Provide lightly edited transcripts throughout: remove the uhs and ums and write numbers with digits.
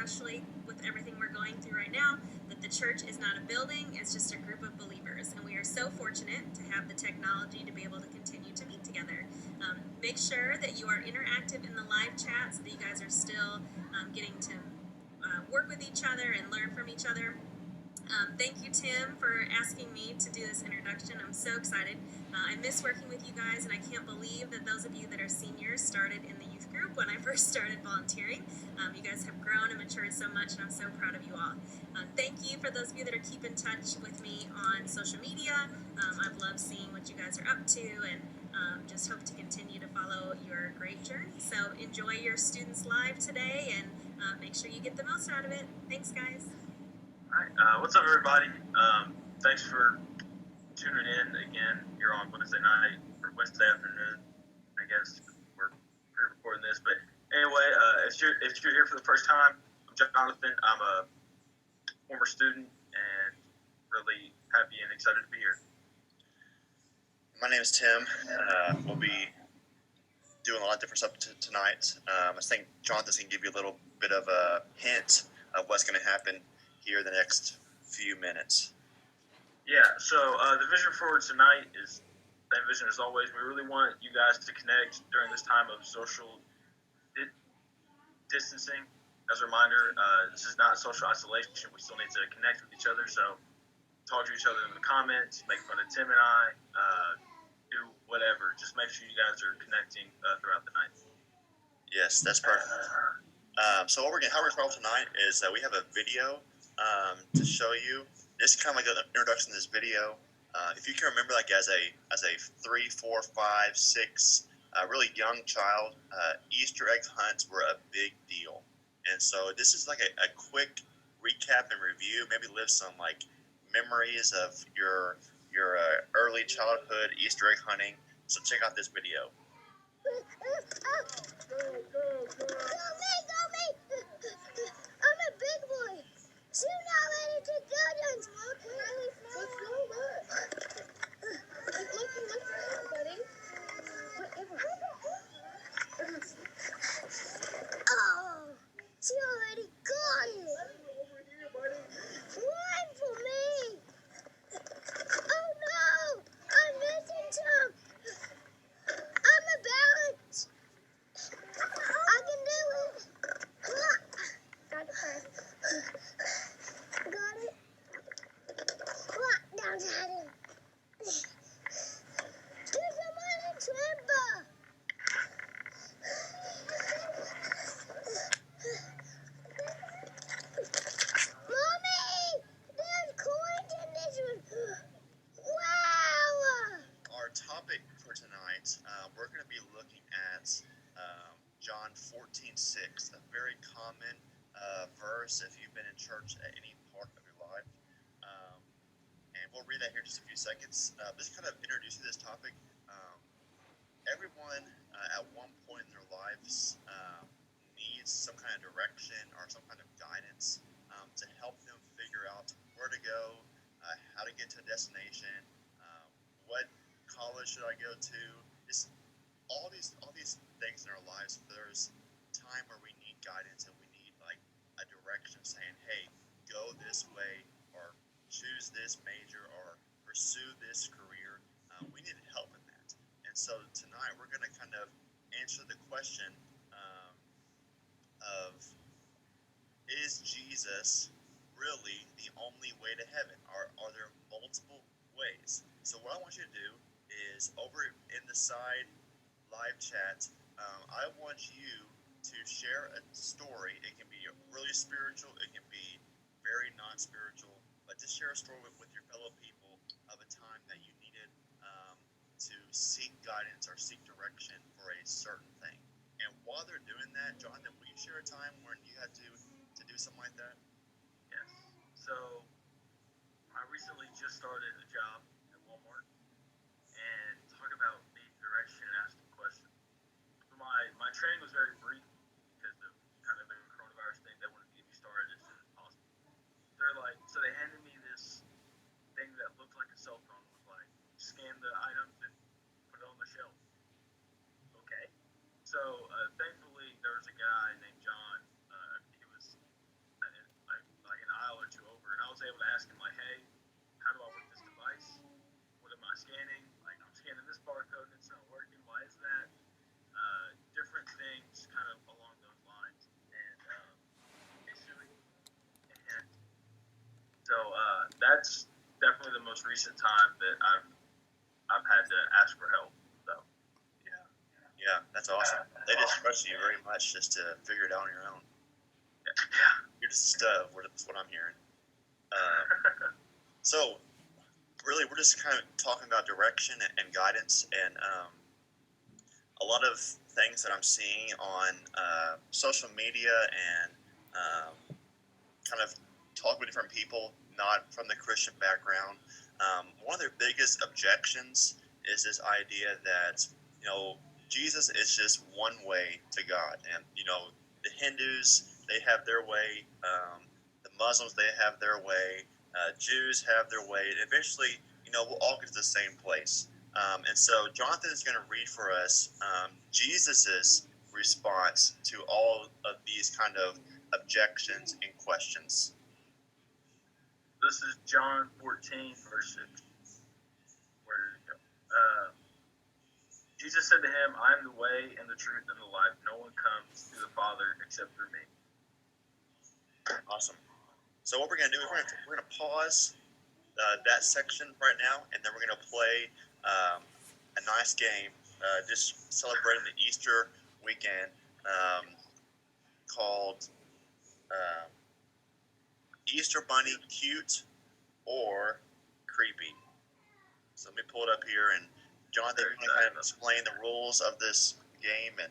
especially with everything we're going through right now, that the church is not a building, it's just a group of believers. And we are so fortunate to have the technology to be able to continue to meet together. Make sure that you are interactive in the live chat so that you guys are still getting to work with each other and learn from each other. Thank you, Tim, for asking me to do this introduction. I'm so excited. I miss working with you guys, and I can't believe that those of you that are seniors started in the youth group when I first started volunteering. You guys have grown and matured so much, and I'm so proud of you all. Thank you for those of you that are keeping in touch with me on social media. I've loved seeing what you guys are up to, and just hope to continue to follow your great journey. So enjoy your students live today, and make sure you get the most out of it. Thanks, guys. All right. What's up, everybody? Thanks for tuning in again here on Wednesday night, or Wednesday afternoon, I guess. We're pre-recording this. But anyway, if you're here for the first time, I'm Jonathan. I'm a former student and really happy and excited to be here. My name is Tim. We'll be doing a lot of different stuff tonight. I think Jonathan's going to give you a little bit of a hint of what's going to happen here the next few minutes. Yeah, so the vision for tonight is same vision as always. We really want you guys to connect during this time of social distancing. As a reminder, this is not social isolation. We still need to connect with each other, so talk to each other in the comments, make fun of Tim and I, do whatever. Just make sure you guys are connecting throughout the night. Yes, that's perfect. So how we're going to roll tonight is we have a video to show you. This is kind of like an introduction to this video. If you can remember, like as a 3, 4, 5, 6 really young child, Easter egg hunts were a big deal, and so this is like a quick recap and review. Maybe live some like memories of your early childhood Easter egg hunting. So check out this video. Go me! I'm a big boy. Soon I'll let it to Gudons. Oh, she already got it. One for me. Oh no, I'm missing some. I'm a balance. I can do it. Got it first. Got it. Down, Daddy. There's someone in Trimba. Mommy, there's coins in this one. Wow. Our topic for tonight, we're going to be looking at John 14:6, a very common verse if you've been in church at any part of your life. And we'll read that here in just a few seconds. This kind of introduces this topic. Everyone at one point in their lives needs some kind of direction or some kind of guidance to help them figure out where to go, how to get to a destination, what college should I go to. Just all these things in our lives. There's time where we need guidance and we need like a direction saying, hey, go this way or choose this major or pursue this career. We need help in that. And so tonight we're going to kind of answer the question of, is Jesus really the only way to heaven? Are there multiple ways? So what I want you to do is over in the side live chat, I want you to share a story. It can be really spiritual, it can be very non-spiritual, but just share a story with your fellow people of a time that you needed to seek guidance or seek direction for a certain thing. And while they're doing that, Jonathan, will you share a time when you had to do something like that? Yes. So I recently just started a job at Walmart, and talk about needing direction and asking questions. My training was very brief because of kind of the coronavirus thing. They wanted to get me started as soon as possible. So they handed me this thing that looked like a cell phone. Was like, scan the items and put it on the shelf. Okay. So thankfully there was a guy named John. He was ask him like, hey, how do I work this device? What am I scanning? Like, I'm scanning this barcode and it's not working. Why is that? Different things kind of along those lines. And and so that's definitely the most recent time that I've had to ask for help. So Yeah, that's awesome. They just trust you very much just to figure it out on your own. yeah. You're just a stud. That's what I'm hearing. So, really, we're just kind of talking about direction and guidance, and a lot of things that I'm seeing on social media and kind of talking with different people, not from the Christian background. One of their biggest objections is this idea that, Jesus is just one way to God. And, the Hindus, they have their way. The Muslims, they have their way. Jews have their way. And eventually, we'll all get to the same place. And so Jonathan is going to read for us Jesus's response to all of these kind of objections and questions. This is John 14, verse 6. Where did it go? Jesus said to him, I am the way and the truth and the life. No one comes to the Father except through me. Awesome. So what we're going to do is we're going to pause that section right now, and then we're going to play a nice game, just celebrating the Easter weekend, called Easter Bunny Cute or Creepy. So let me pull it up here, and Jonathan, you want to kind of explain the rules of this game and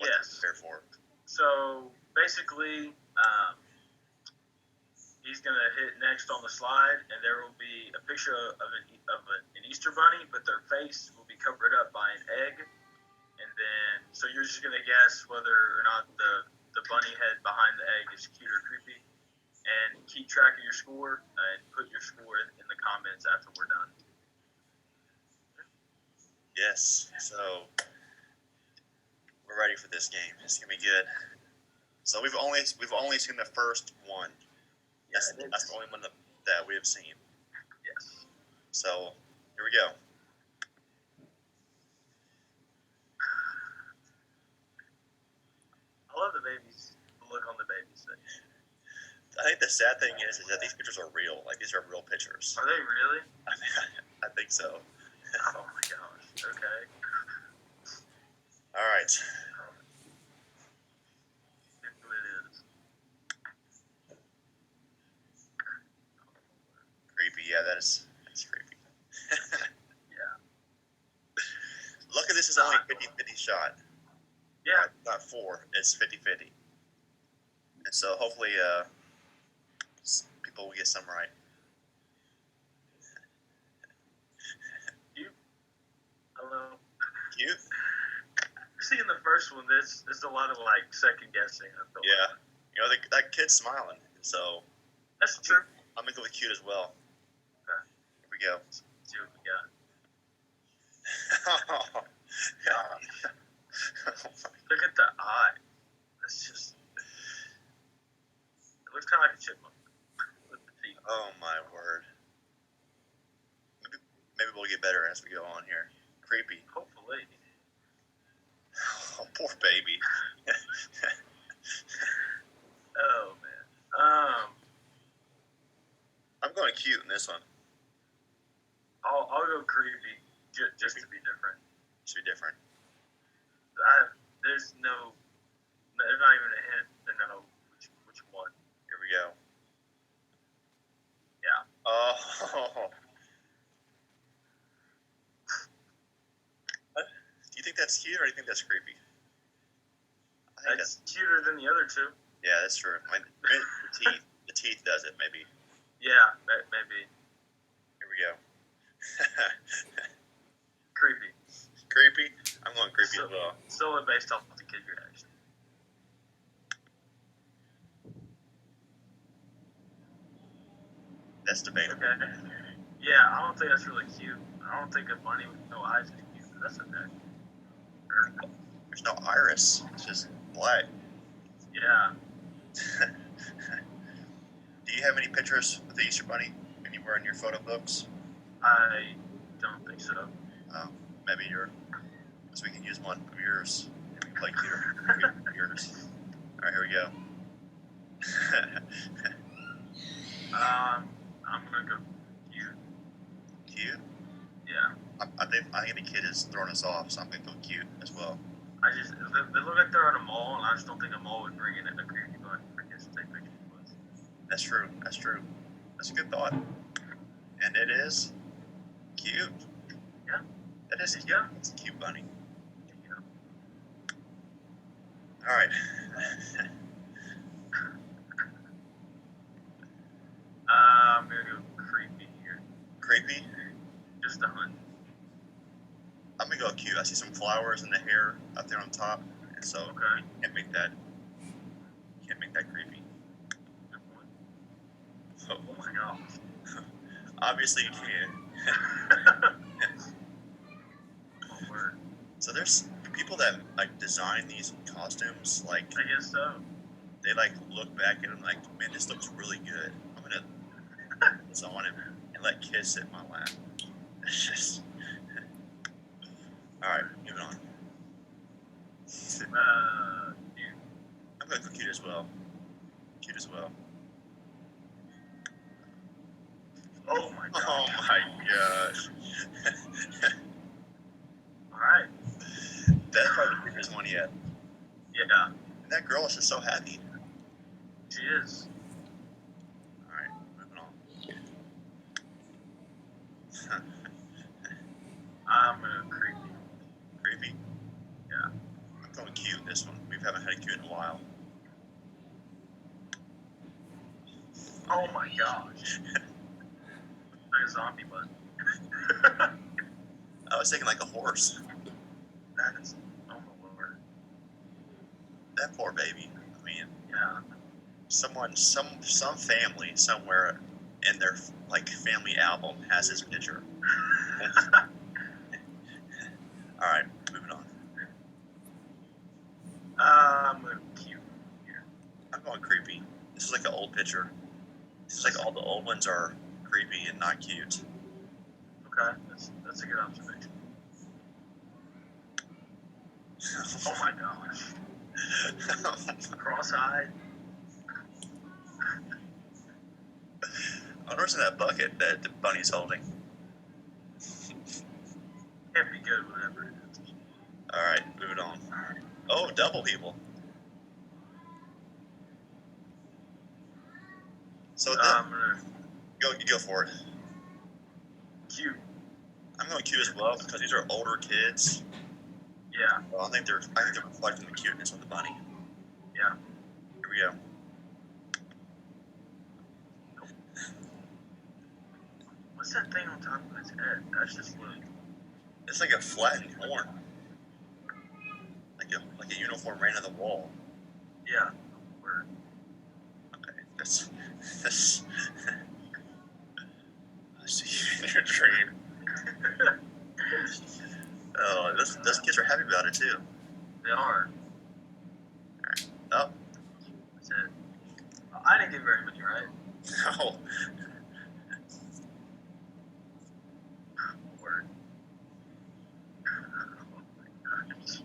what to prepare for? So basically, he's going to hit next on the slide, and there will be a picture of an Easter bunny, but their face will be covered up by an egg. And then, so you're just going to guess whether or not the bunny head behind the egg is cute or creepy. And keep track of your score and put your score in the comments after we're done. Yes. So we're ready for this game. It's going to be good. So we've only seen the first one. Yes, that's the only one that we have seen. Yes. So here we go. I love the babies. The look on the babies. I think the sad thing is that these pictures are real. Like, these are real pictures. Are they really? I think so. Oh my gosh. Okay. All right. Here's what it is. Creepy. Yeah, that's creepy. Yeah. Luckily, this is only a 50-50 shot. Yeah. Not 4. It's 50-50. And so hopefully people will get some right. Cute. Hello. Cute? See, in the first one, there's a lot of like second guessing. I feel Yeah. like. That kid's smiling. So That's true. I'm going to go with cute as well. Okay. Here we go. Let's see what we got. Oh, gosh. Look at the eye. That's just. It looks kind of like a chipmunk. With the teeth. Oh, my word. Maybe we'll get better as we go on here. Creepy. Hopefully. Oh, poor baby. Oh man. I'm going cute in this one. I'll go creepy just to be different. Should be different. There's not even a hint to know which one. Here we go. Yeah. Oh. Do you think that's cute or do you think that's creepy? I think That's cuter than the other two. yeah, that's true. The teeth does it, maybe. Yeah, maybe. Here we go. Creepy. Creepy? I'm going creepy as well. Solely based off the kid reaction. That's debatable. Okay. Yeah, I don't think that's really cute. I don't think a bunny with no eyes is cute. But that's okay. There's no iris. It's just black. Yeah. Do you have any pictures with the Easter Bunny anywhere in your photo books? I don't think so. Maybe so we can use one of yours. And we can play yours. All right, here we go. I'm gonna go cute. Cute? Yeah. I think any kid is throwing us off, so I'm gonna go cute as well. They look like they're at a mall, and I just don't think a mall would bring in a creepy bunny for kids to take pictures with. That's true. That's true. That's a good thought. And it is cute. Yeah. It is cute. Yeah. It's a cute bunny. Yeah. All right. I'm gonna go creepy here. Creepy. Just a hunt. I'm gonna go cute. I see some flowers in the hair up there on top, and so Okay. can't make that creepy. Good one. So, Oh my gosh. obviously you can. Oh, word. So there's people that like design these costumes, like I guess so. they like look back at them like, man, this looks really good. I'm gonna design it and let kids sit in my lap. It's just all right. Moving on. Dude. I'm gonna go cute as well. Cute as well. Oh my gosh. Oh my gosh. Alright. That's probably the cutest one yet. Yeah, And that girl is just so happy. she is. All right, moving on. I'm gonna go creepy. Creepy. Yeah. I'm going cute this one. We haven't had a cute in a while. Oh my gosh. Like a zombie button. I was thinking like a horse. That is, oh my lord. That poor baby. I mean, Yeah. some family somewhere in their like family album has his picture. All right, moving on. I'm gonna go cute here. I'm going creepy. This is like an old picture. This is like all the old ones are creepy and not cute. Okay, that's a good observation. Oh my gosh. Cross-eyed. I'm noticing that bucket that the bunny's holding. Can't be good, whatever it is. All right, moving on. Oh, double people. So I'm gonna go for it. cute. I'm going cute as well because these are older kids. Yeah, Well, I think they're reflecting the cuteness of the bunny. yeah. Here we go. What's that thing on top of his head? That's just little. It's like a flattened horn, like a uniform ran on the wall. Yeah. Word. Okay, that's. I see you in your dream. Oh, those kids are happy about it too. They are. Oh, That's it. I didn't get very many, right? no. Word. Oh my gosh.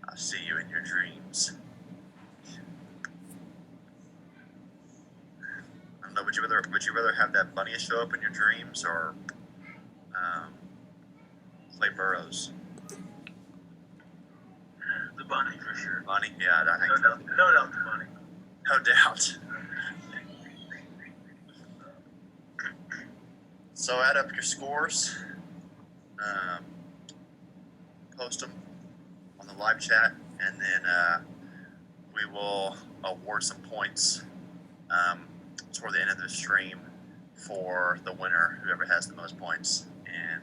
I see you in your dreams. I don't know. Would you rather have that bunny show up in your dreams or play burrows? The bunny for sure. Bunny? Yeah, I think No doubt the bunny. no doubt. So add up your scores. Post them on the live chat, and then we will award some points toward the end of the stream for the winner, whoever has the most points. And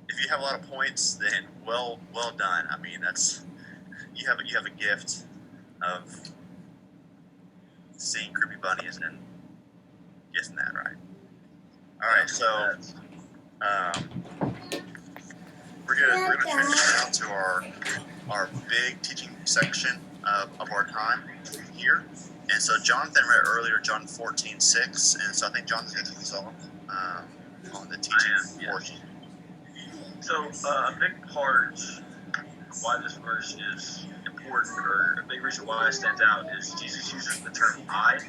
if you have a lot of points, then well done. I mean, that's you have a gift of seeing creepy bunnies and guessing that right. All right, so we're gonna transition out to our big teaching section of our time here. And so Jonathan read earlier John 14:6, and so I think Jonathan's going to kick us off on the teaching portion. So a big part of why this verse is important, or a big reason why it stands out, is Jesus uses the term "I."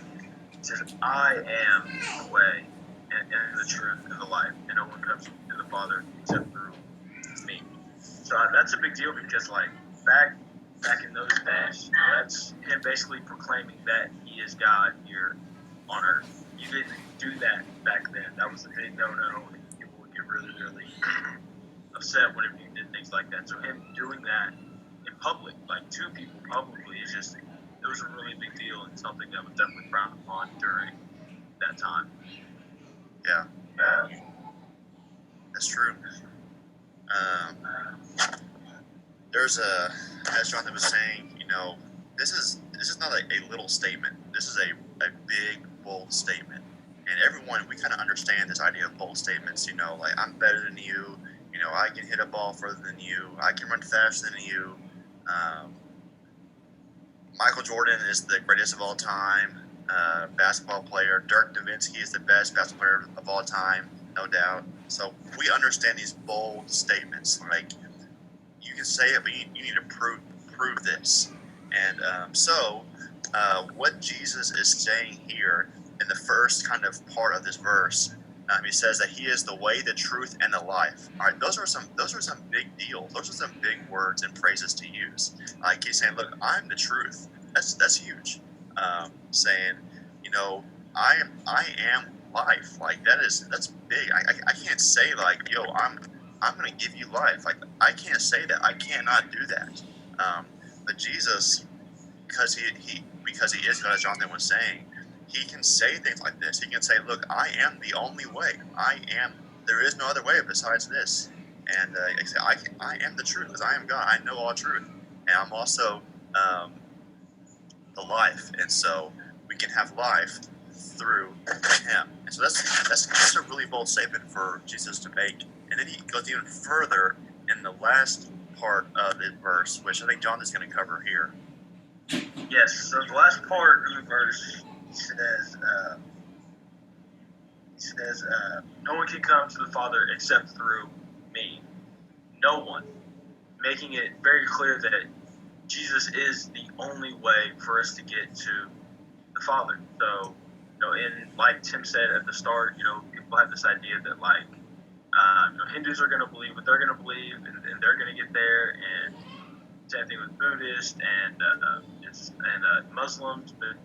He says, "I am the way and the truth and the life, and no one comes to the Father except through me." So that's a big deal because, like, back in those days, that's him basically proclaiming that he is God here on earth. You didn't do that back then. That was a big no-no. People would get really, really upset whenever you did things like that. So him doing that in public, like to people publicly, is just, it was a really big deal and something that was definitely frowned upon during that time. Yeah, that's true. There's as Jonathan was saying, this is not a little statement. This is a big, bold statement. And everyone, we kind of understand this idea of bold statements, like, I'm better than you, I can hit a ball further than you, I can run faster than you. Michael Jordan is the greatest of all time basketball player. Dirk Nowitzki is the best basketball player of all time, no doubt. So we understand these bold statements. Like, you can say it, but you need to prove this. And what Jesus is saying here in the first kind of part of this verse, he says that he is the way, the truth, and the life. All right, those are some big deals. Those are some big words and phrases to use. Like, he's saying, look, I'm the truth. That's huge. Saying, I am life. Like, that's big. I can't say, like, yo, I'm going to give you life. Like, I can't say that. I cannot do that. But Jesus, because he is God, as Jonathan was saying, he can say things like this. He can say, look, I am the only way. There is no other way besides this. And he say, I am the truth, because I am God. I know all truth. And I'm also the life. And so we can have life through him. And so that's a really bold statement for Jesus to make. And then he goes even further in the last part of the verse, which I think John is going to cover here. Yes, so the last part of the verse says, no one can come to the Father except through me. No one. Making it very clear that Jesus is the only way for us to get to the Father. So, like Tim said at the start, people have this idea that, like, Hindus are going to believe what they're going to believe, and they're going to get there, and same thing with Buddhists and Muslims, but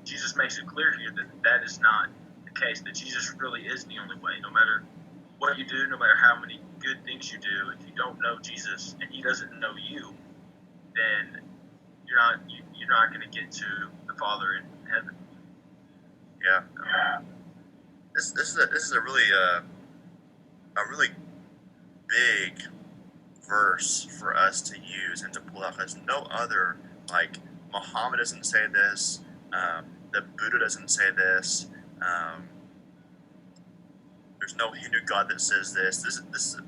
Jesus makes it clear here that is not the case, that Jesus really is the only way. No matter what you do, no matter how many good things you do, if you don't know Jesus and he doesn't know you, then you're not going to get to the Father in heaven. Yeah. This is a really big verse for us to use and to pull out, because no other, like, Muhammad doesn't say this, the Buddha doesn't say this, there's no Hindu god that says this. This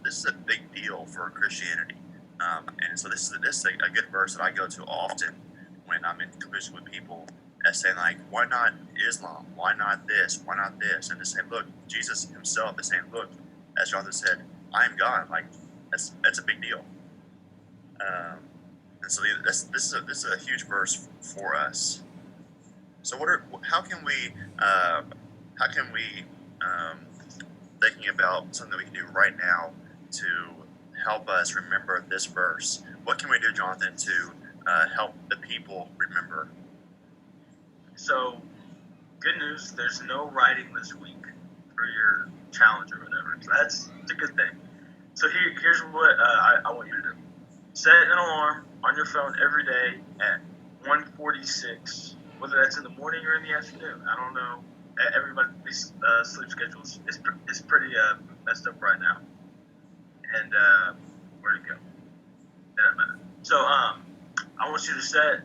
is a big deal for Christianity, and so this is a good verse that I go to often when I'm in conversation with people, as saying, like, why not Islam? Why not this? Why not this? And to say, look, Jesus himself is saying, look, as Jonathan said, I am God. Like, that's a big deal. And so this is a huge verse for us. So how can we thinking about something that we can do right now to help us remember this verse? What can we do, Jonathan, to help the people remember? So, good news, there's no writing this week for your challenge or whatever. So that's a good thing. So here's what I want you to do. Set an alarm on your phone every day at 1:46, whether that's in the morning or in the afternoon. I don't know. Everybody's sleep schedule is pretty messed up right now. And where'd it go? It doesn't matter. So I want you to set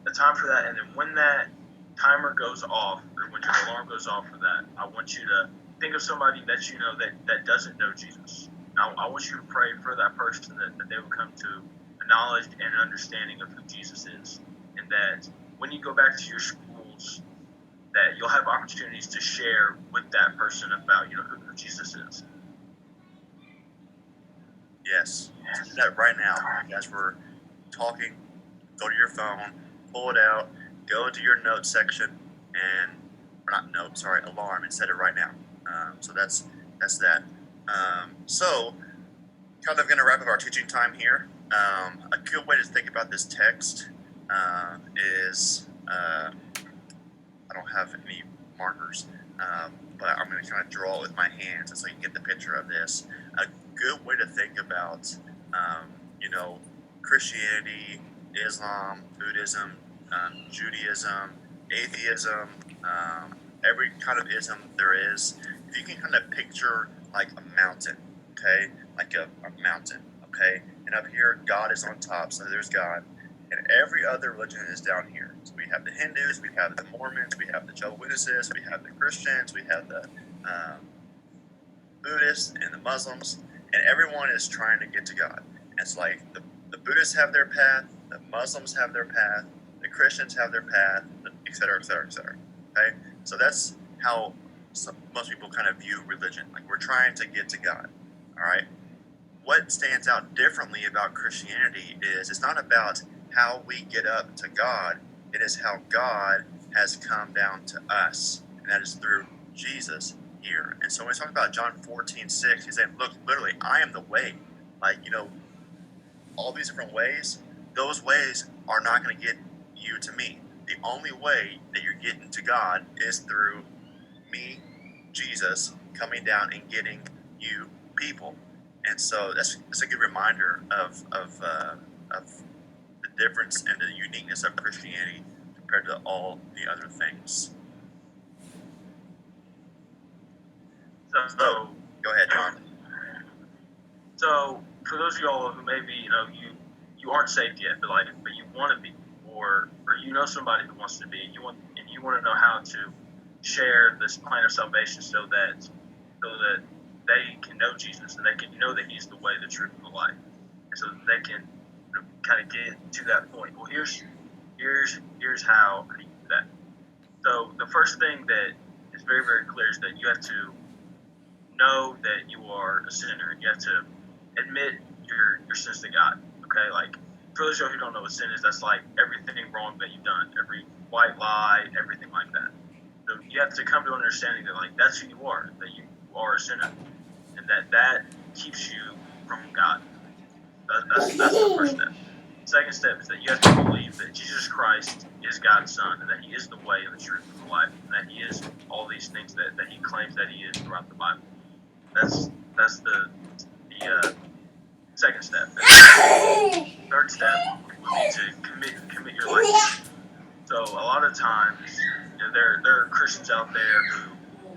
a time for that, and then when that timer goes off, or when your alarm goes off for that, I want you to think of somebody that you know that doesn't know Jesus. I want you to pray for that person that they will come to a knowledge and an understanding of who Jesus is, and that when you go back to your schools, that you'll have opportunities to share with that person about, who Jesus is. Yes. Do that right now. As we're talking, go to your phone, pull it out, go to your notes section, and or not note, sorry, alarm, and set it right now. So that's that. So kind of going to wrap up our teaching time here. A good way to think about this text is I don't have any markers, but I'm going to kind of draw it with my hands so you can get the picture of this. A good way to think about, Christianity, Islam, Buddhism, Judaism, atheism, every kind of ism there is. If you can kind of picture like a mountain, okay, like a mountain, okay, and up here God is on top, so there's God, and every other religion is down here. So we have the Hindus, we have the Mormons, we have the Jehovah's Witnesses, we have the Christians, we have the Buddhists and the Muslims, and everyone is trying to get to God. And it's like the Buddhists have their path, the Muslims have their path, the Christians have their path, et cetera, et cetera, et cetera. Okay, so that's how most people kind of view religion. Like we're trying to get to God. All right. What stands out differently about Christianity is it's not about how we get up to God. It is how God has come down to us, and that is through Jesus here. And so when we talk about John 14:6, he's saying, look, literally, I am the way. Like, all these different ways, those ways are not going to get you to me. The only way that you're getting to God is through me, Jesus, coming down and getting you people. And so that's a good reminder of the difference and the uniqueness of Christianity compared to all the other things. So go ahead, Jonathan. So for those of y'all who maybe you aren't saved yet, but you want to be, or you know somebody who wants to be, and you want to know how to share this plan of salvation so that they can know Jesus and they can know that He's the way, the truth, and the life, and so that they can kind of get to that point. Well, here's how you do that. So the first thing that is very, very clear is that you have to know that you are a sinner, and you have to admit your sins to God. Okay, like for those of you who don't know what sin is, that's like everything wrong that you've done, every white lie, everything like that. So you have to come to an understanding that like that's who you are, that you are a sinner, and that keeps you from God. That's the first step. Second step is that you have to believe that Jesus Christ is God's Son, and that He is the way and the truth and the life, and that He is all these things that He claims that He is throughout the Bible. That's the second step. Third step would be to commit your life to Him. So a lot of times, there are Christians out there who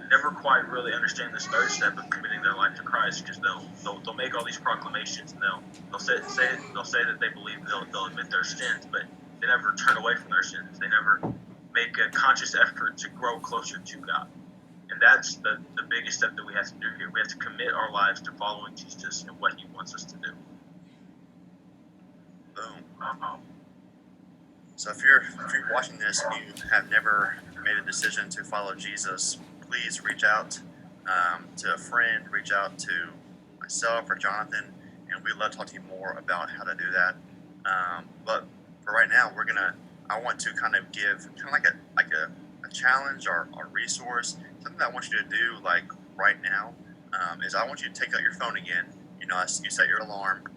never quite really understand this third step of committing their life to Christ, because they'll make all these proclamations, and they'll say that they believe, they'll admit their sins, but they never turn away from their sins. They never make a conscious effort to grow closer to God. And that's the biggest step that we have to do here. We have to commit our lives to following Jesus and what He wants us to do. Boom. So if you're watching this and you have never made a decision to follow Jesus, please reach out to a friend, reach out to myself or Jonathan, and we'd love to talk to you more about how to do that. But for right now, I want to kind of give kind of like a challenge or a resource, something that I want you to do like right now, is I want you to take out your phone again. You set your alarm,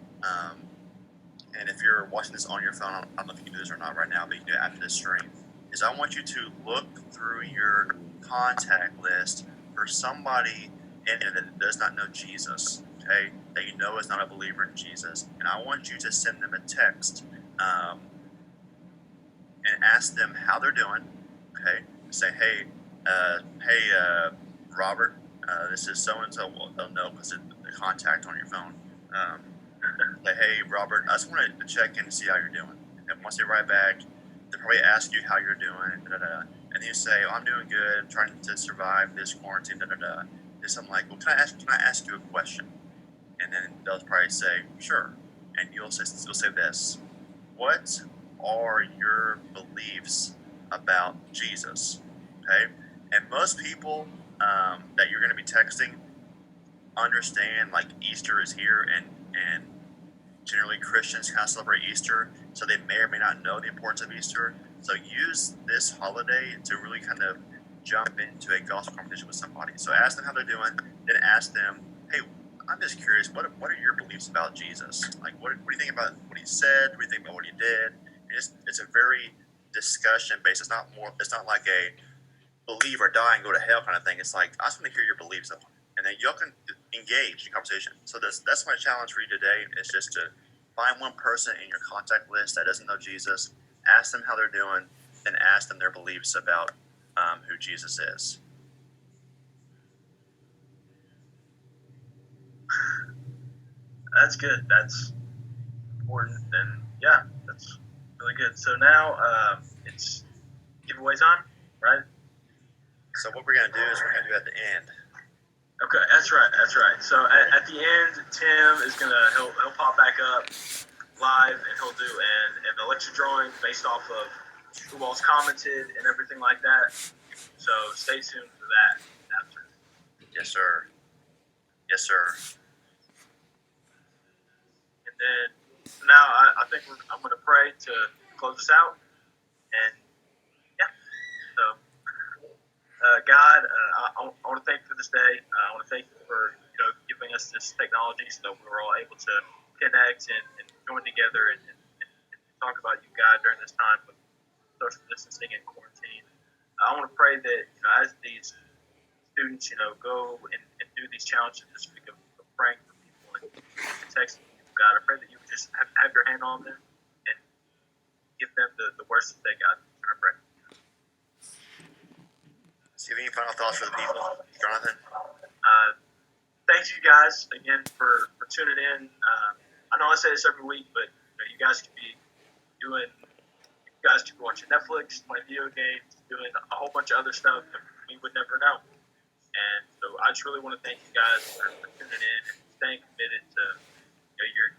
and if you're watching this on your phone, I don't know if you can do this or not right now, but you can do it after this stream, is I want you to look through your contact list for somebody in there that does not know Jesus, okay, that you know is not a believer in Jesus, and I want you to send them a text and ask them how they're doing, okay, say, hey, Robert, this is so-and-so. Well, they'll know because of the contact on your phone. Say, hey, Robert, I just wanted to check in and see how you're doing. And once they write back, they'll probably ask you how you're doing, and then you say, oh, I'm doing good, I'm trying to survive this quarantine, There's something like, well, can I ask you a question? And then they'll probably say, sure. And you'll say this, what are your beliefs about Jesus? Okay, and most people that you're going to be texting understand like Easter is here, and generally Christians kind of celebrate Easter, so they may or may not know the importance of Easter. So use this holiday to really kind of jump into a gospel conversation with somebody. So ask them how they're doing, then ask them, hey, I'm just curious, what are your beliefs about Jesus? Like, what do you think about what he said? What do you think about what he did? It's a very discussion based. It's not like a believe or die and go to hell kind of thing. It's like, I just want to hear your beliefs on it. And then y'all can engage in conversation. So that's my challenge for you today, is just to find one person in your contact list that doesn't know Jesus, ask them how they're doing, then ask them their beliefs about who Jesus is. That's good. That's important. And yeah, that's really good. So now it's giveaway time, right? So what we're going to do is we're going to do at the end. Okay, that's right. So at the end, Tim is he'll pop back up live, and he'll do an election drawing based off of who all's commented and everything like that. So stay tuned for that after. Yes, sir. Yes, sir. And then now I think I'm going to pray to close us out. And yeah, so God, I want to thank you for this day. I want to thank you for giving us this technology so we're all able to connect and join together and talk about you, God, during this time with social distancing and quarantine. I want to pray that as these students go and do these challenges this week of praying for people and texting people, God, I pray that you would just have your hand on them and give them the worst that they got. I pray. Do you have any final thoughts for the people, Jonathan? Thank you guys again for tuning in. I know I say this every week, but you guys could be watching Netflix, playing video games, doing a whole bunch of other stuff that we would never know. And so I just really want to thank you guys for tuning in and staying committed to your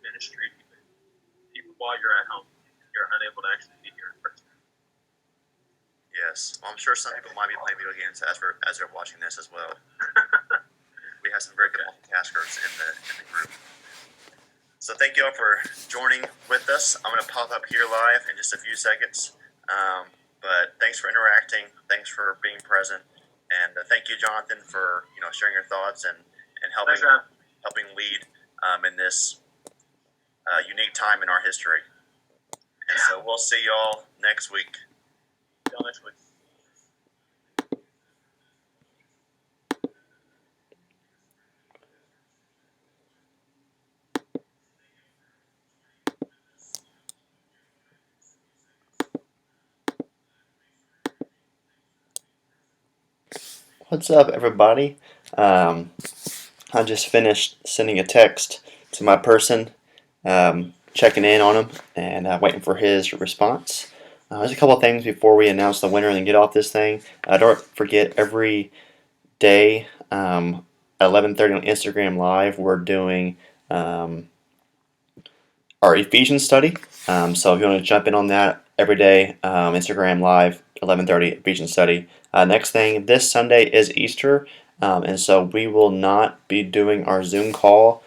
ministry, even while you're at home. You're unable to actually be here in person. Yes. Well, I'm sure some people might be playing video games as they're watching this as well. We have some very good multitaskers in the group. So thank you all for joining with us. I'm going to pop up here live in just a few seconds. But thanks for interacting. Thanks for being present. And thank you, Jonathan, for sharing your thoughts and helping lead in this unique time in our history. And so we'll see y'all next week. See y'all next week. What's up, everybody? I just finished sending a text to my person, checking in on him and waiting for his response. There's a couple of things before we announce the winner and get off this thing. Don't forget, every day at 11:30 on Instagram Live, we're doing our Ephesians study. So if you want to jump in on that every day, Instagram Live, 11:30 Ephesians study. Next thing, this Sunday is Easter, and so we will not be doing our Zoom call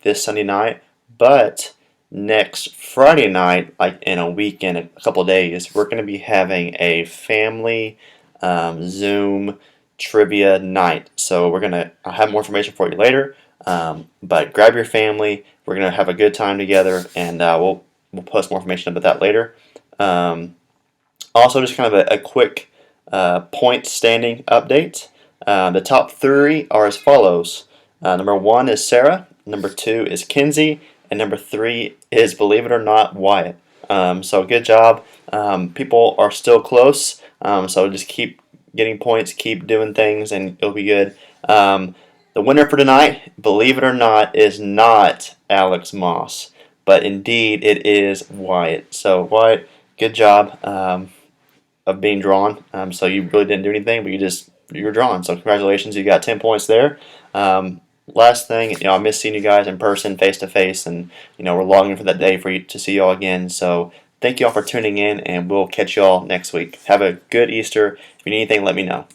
this Sunday night, but next Friday night, like in a week and a couple of days, we're going to be having a family Zoom trivia night. So I'll have more information for you later, but grab your family. We're going to have a good time together, and we'll post more information about that later. Also, just kind of a quick point standing update. The top 3 are as follows. Number 1 is Sarah, number 2 is Kinsey, and number 3 is, believe it or not, Wyatt. So good job. People are still close, so just keep getting points, keep doing things, and it'll be good. The winner for tonight, believe it or not, is not Alex Moss, but indeed it is Wyatt. So Wyatt, good job of being drawn. So you really didn't do anything, but you were drawn. So congratulations, you got 10 points there. last thing, I miss seeing you guys in person, face to face, and we're longing for that day for you to see y'all again. So thank you all for tuning in, and we'll catch y'all next week. Have a good Easter. If you need anything, let me know.